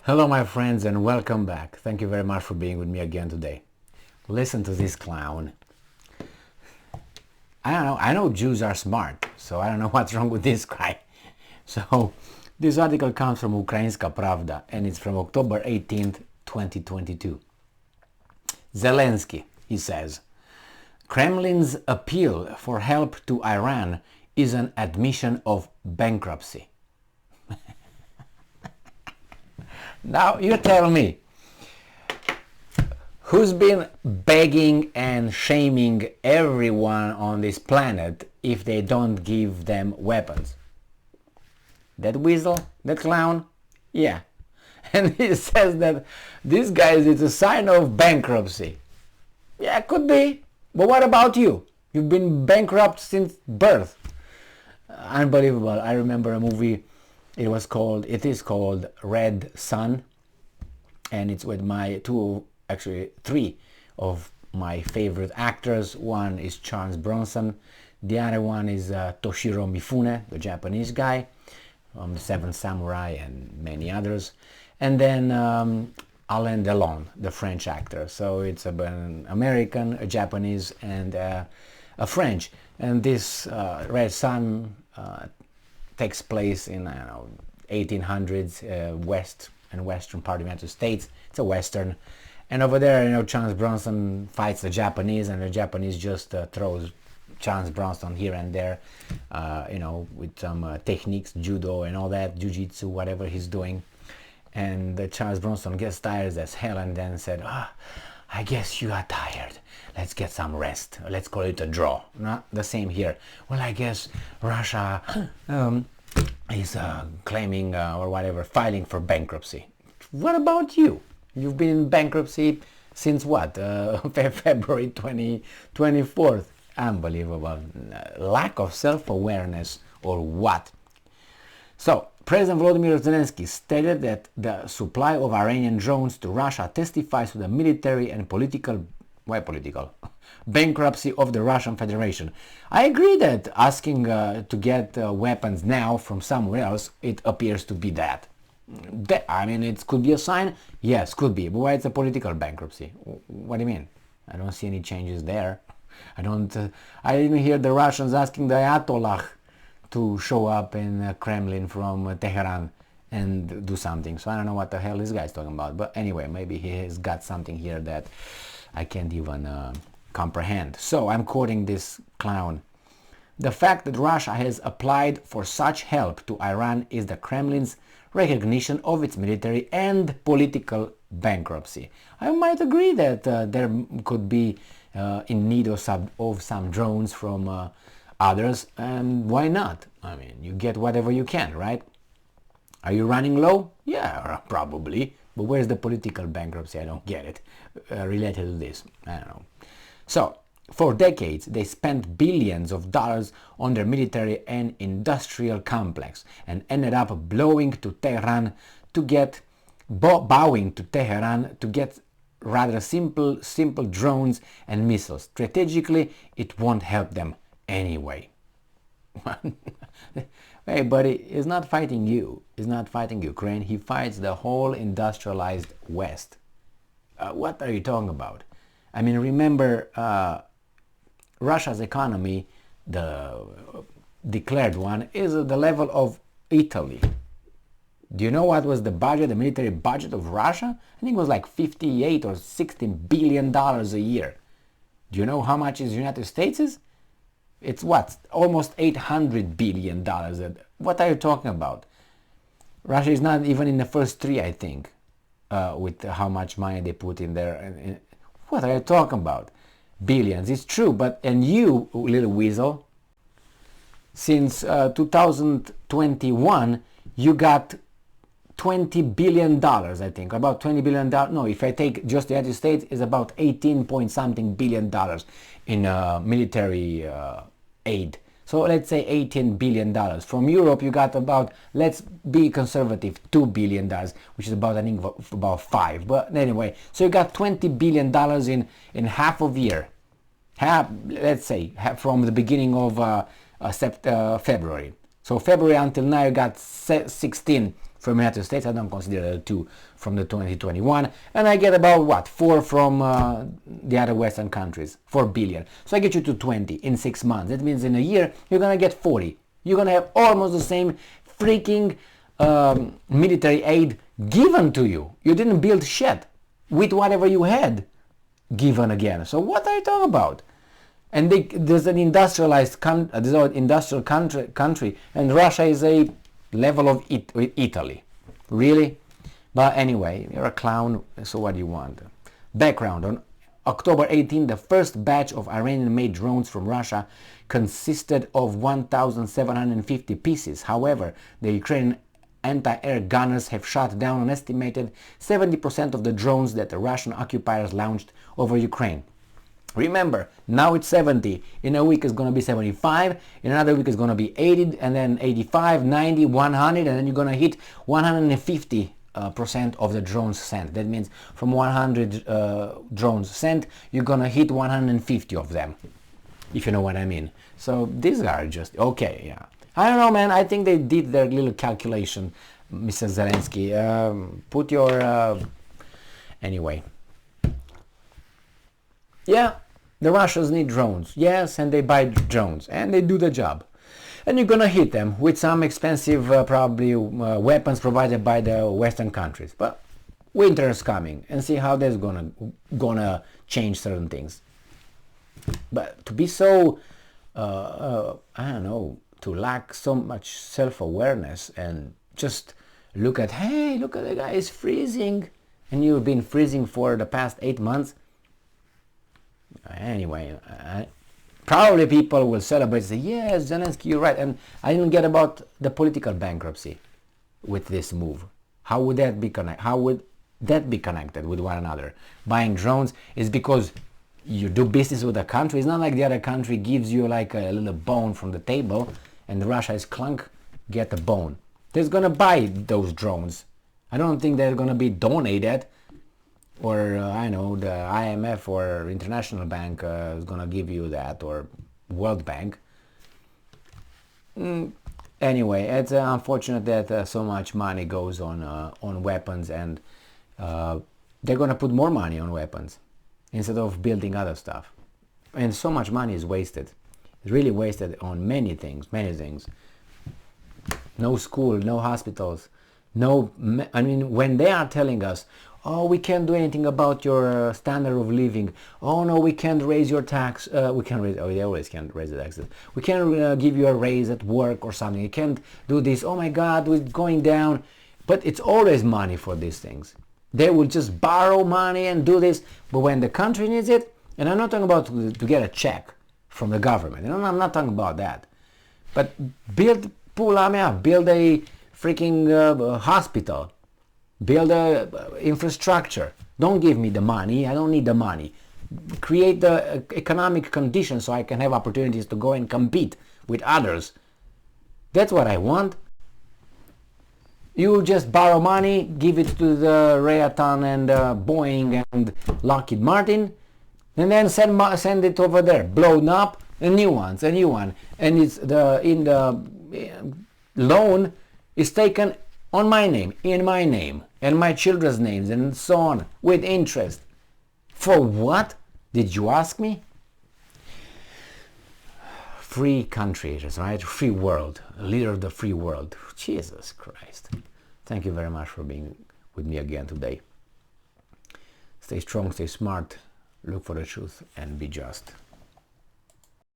Hello my friends and welcome back. Thank you very much for being with me again today. Listen to this clown. I know Jews are smart, so I don't know what's wrong with this guy. So this article comes from Ukrainska Pravda and it's from October 18th, 2022. Zelensky, he says, Kremlin's appeal for help to Iran is an admission of bankruptcy. Now you tell me, who's been begging and shaming everyone on this planet if they don't give them weapons? That weasel? That clown? Yeah. And he says that this guy is a sign of bankruptcy. Yeah, could be. But what about you? You've been bankrupt since birth. Unbelievable. I remember a movie. It is called Red Sun, and it's with three of my favorite actors. One is Charles Bronson, the other one is Toshiro Mifune, the Japanese guy from The Seven Samurai and many others, and then Alain Delon, the French actor. So it's an American, a Japanese, and a French. And this Red Sun takes place in 1800s western part of the United States. It's a western, and over there, Charles Bronson fights the Japanese, and the Japanese just throws Charles Bronson here and there, with some techniques, judo and all that, jiu-jitsu, whatever he's doing. And Charles Bronson gets tired as hell, and then said, I guess you are tired. Let's get some rest. Let's call it a draw. Not the same here. Well, I guess Russia is claiming or whatever, filing for bankruptcy. What about you? You've been in bankruptcy since what? February 24th. Unbelievable. Lack of self-awareness or what? So, President Volodymyr Zelensky stated that the supply of Iranian drones to Russia testifies to the military and political bankruptcy of the Russian Federation. I agree that asking to get weapons now from somewhere else, it appears to be that. It could be a sign. Yes, could be. But why it's a political bankruptcy? What do you mean? I don't see any changes there. I didn't hear the Russians asking the Ayatollah to show up in Kremlin from Tehran and do something. So I don't know what the hell this guy's talking about. But anyway, maybe he has got something here that I can't even comprehend. So I'm quoting this clown. The fact that Russia has applied for such help to Iran is the Kremlin's recognition of its military and political bankruptcy. I might agree that there could be in need of some drones from others, and why not? You get whatever you can, right? Are you running low? Yeah, probably. But where's the political bankruptcy? I don't get it. Related to this, I don't know. So, for decades, they spent billions of dollars on their military and industrial complex and ended up bowing to Tehran to get rather simple drones and missiles. Strategically, it won't help them anyway. Hey buddy, he's not fighting you. He's not fighting Ukraine. He fights the whole industrialized West. What are you talking about? Remember, Russia's economy, the declared one, is at the level of Italy. Do you know what was the military budget of Russia? I think it was like 58 or 16 billion dollars a year. Do you know how much is United States is? It's what? Almost 800 billion dollars. What are you talking about? Russia is not even in the first three, I think, with how much money they put in there. What are you talking about? Billions. It's true, and you, little weasel, since 2021, you got $20 billion, I think, about $20 billion. No, if I take just the United States, it's about 18 point something billion dollars in military aid. So let's say $18 billion. From Europe, you got about, let's be conservative, $2 billion, which is about, I think, about 5. But anyway, so you got $20 billion in half of year. Let's say, from the beginning of February. So February until now, you got 16 from the United States. I don't consider the 2 from the 2021. And I get about, what, 4 from the other Western countries, 4 billion. So I get you to 20 in 6 months. That means in a year, you're going to get 40. You're going to have almost the same freaking military aid given to you. You didn't build shit with whatever you had given again. So what are you talking about? And there's an industrialized industrial country, and Russia is a level of Italy. Really? But anyway, you're a clown, so what do you want? Background: on October 18, the first batch of Iranian-made drones from Russia consisted of 1,750 pieces. However, the Ukrainian anti-air gunners have shot down an estimated 70% of the drones that the Russian occupiers launched over Ukraine. Remember, now it's 70, in a week it's going to be 75, in another week it's going to be 80, and then 85, 90, 100, and then you're going to hit 150% of the drones sent. That means from 100 drones sent, you're going to hit 150 of them, if you know what I mean. So these are just, okay, yeah. I don't know, man, I think they did their little calculation, Mr. Zelensky. Put your, anyway. Yeah, the Russians need drones, yes, and they buy drones, and they do the job. And you're gonna hit them with some expensive, probably, weapons provided by the Western countries. But winter is coming, and see how that's gonna change certain things. But to be so, I don't know, to lack so much self-awareness and just look at, hey, look at the guy is freezing, and you've been freezing for the past 8 months. Anyway, probably people will celebrate and say, yes, Zelensky, you're right. And I didn't get about the political bankruptcy with this move. How would that be connected with one another? Buying drones is because you do business with a country. It's not like the other country gives you like a little bone from the table and Russia is clunk, get a bone. They're going to buy those drones. I don't think they're going to be donated. Or, I know, the IMF or International Bank is going to give you that, or World Bank. Anyway, it's unfortunate that so much money goes on weapons, and they're going to put more money on weapons instead of building other stuff. And so much money is wasted. It's really wasted on many things. No school, no hospitals, I mean, when they are telling us, oh, we can't do anything about your standard of living. Oh no, we can't raise your tax. We can't raise. Oh, they always can't raise the taxes. We can't give you a raise at work or something. You can't do this. Oh my God, we're going down. But it's always money for these things. They will just borrow money and do this. But when the country needs it, and I'm not talking about to get a check from the government. I'm not talking about that. But build a freaking hospital. Build a infrastructure. Don't give me the money. I don't need the money. Create the economic conditions so I can have opportunities to go and compete with others. That's what I want. You just borrow money, give it to the Raytheon and Boeing and Lockheed Martin, and then send it over there, blown up, and new one, and it's in the loan is taken on my name, in my name, and my children's names, and so on, with interest. For what? Did you ask me? Free country, right? Free world, a leader of the free world. Jesus Christ. Thank you very much for being with me again today. Stay strong, stay smart, look for the truth, and be just.